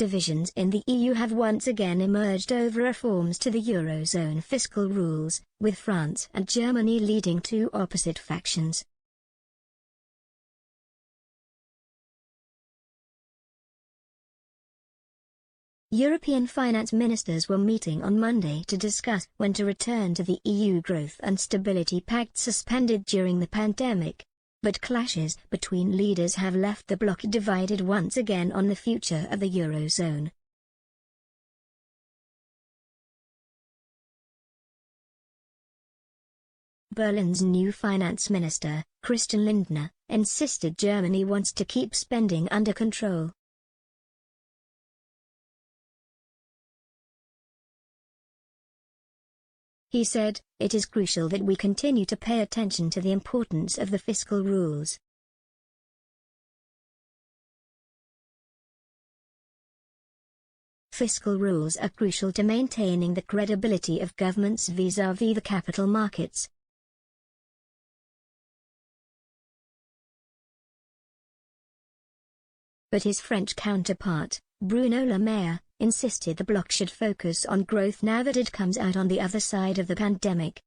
divisions in the EU have once again emerged over reforms to the Eurozone fiscal rules, with France and Germany leading two opposite factions. European finance ministers were meeting on Monday to discuss when to return to the EU Growth and Stability Pact suspended during the pandemic. But clashes between leaders have left the bloc divided once again on the future of the Eurozone. Berlin's new finance minister, Christian Lindner, insisted Germany wants to keep spending under control. He said, "It is crucial that we continue to pay attention to the importance of the fiscal rules." Fiscal rules are crucial to maintaining the credibility of governments vis-à-vis the capital markets. But his French counterpart, Bruno Le Maire, insisted the bloc should focus on growth now that it comes out on the other side of the pandemic.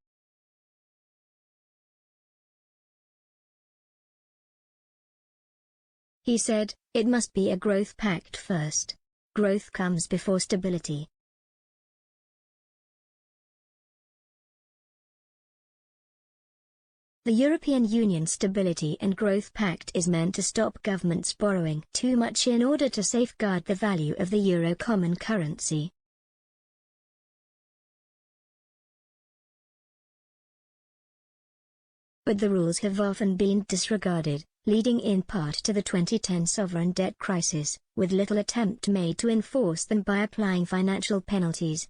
He said, "It must be a growth pact first. Growth comes before stability." The European Union Stability and Growth Pact is meant to stop governments borrowing too much in order to safeguard the value of the euro common currency. But the rules have often been disregarded, leading in part to the 2010 sovereign debt crisis, with little attempt made to enforce them by applying financial penalties.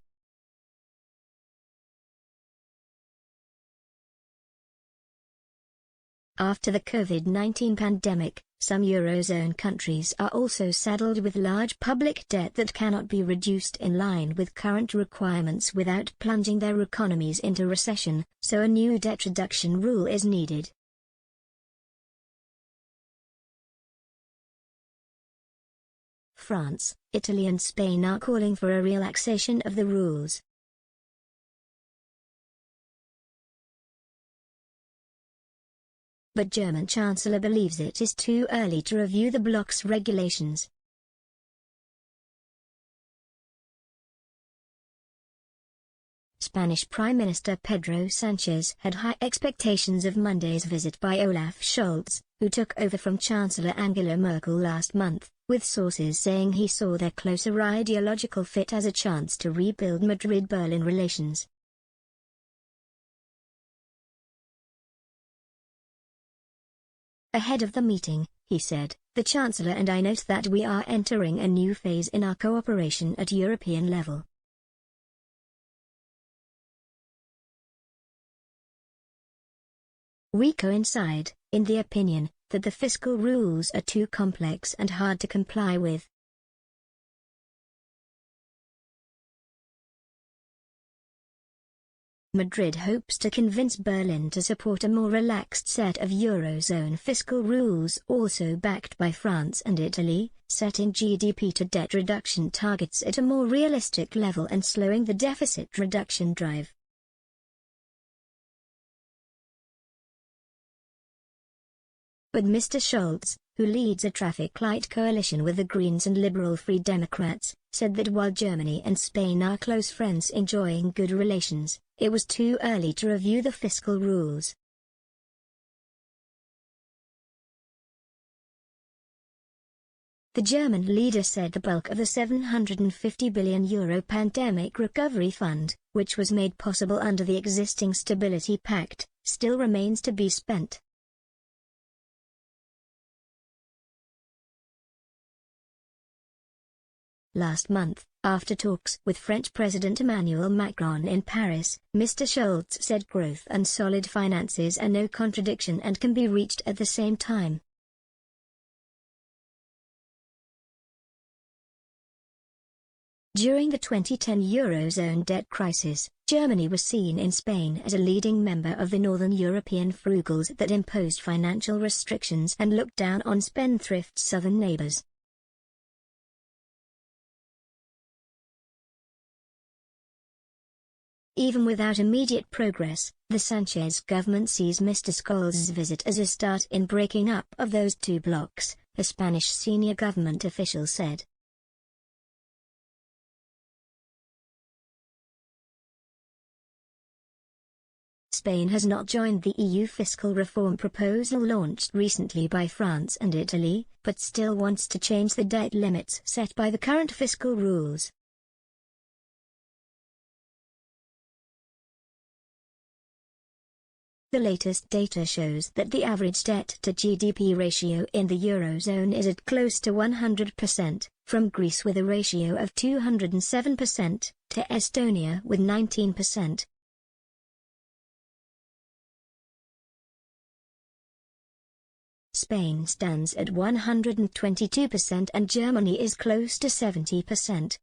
After the COVID-19 pandemic, some Eurozone countries are also saddled with large public debt that cannot be reduced in line with current requirements without plunging their economies into recession, so a new debt reduction rule is needed. France, Italy and Spain are calling for a relaxation of the rules. But German Chancellor believes it is too early to review the bloc's regulations. Spanish Prime Minister Pedro Sanchez had high expectations of Monday's visit by Olaf Scholz, who took over from Chancellor Angela Merkel last month, with sources saying he saw their closer ideological fit as a chance to rebuild Madrid-Berlin relations. Ahead of the meeting, he said, "The Chancellor and I note that we are entering a new phase in our cooperation at European level. We coincide, in the opinion, that the fiscal rules are too complex and hard to comply with." Madrid hopes to convince Berlin to support a more relaxed set of Eurozone fiscal rules also backed by France and Italy, setting GDP to debt reduction targets at a more realistic level and slowing the deficit reduction drive. But Mr. Scholz, who leads a traffic light coalition with the Greens and Liberal Free Democrats, said that while Germany and Spain are close friends enjoying good relations, it was too early to review the fiscal rules. The German leader said the bulk of the €750 billion pandemic recovery fund, which was made possible under the existing Stability Pact, still remains to be spent. Last month, after talks with French President Emmanuel Macron in Paris, Mr. Scholz said growth and solid finances are no contradiction and can be reached at the same time. During the 2010 Eurozone debt crisis, Germany was seen in Spain as a leading member of the Northern European frugals that imposed financial restrictions and looked down on spendthrift southern neighbors. Even without immediate progress, the Sanchez government sees Mr. Scholz's visit as a start in breaking up of those two blocs, a Spanish senior government official said. Spain has not joined the EU fiscal reform proposal launched recently by France and Italy, but still wants to change the debt limits set by the current fiscal rules. The latest data shows that the average debt-to-GDP ratio in the Eurozone is at close to 100%, from Greece with a ratio of 207% to Estonia with 19%. Spain stands at 122% and Germany is close to 70%.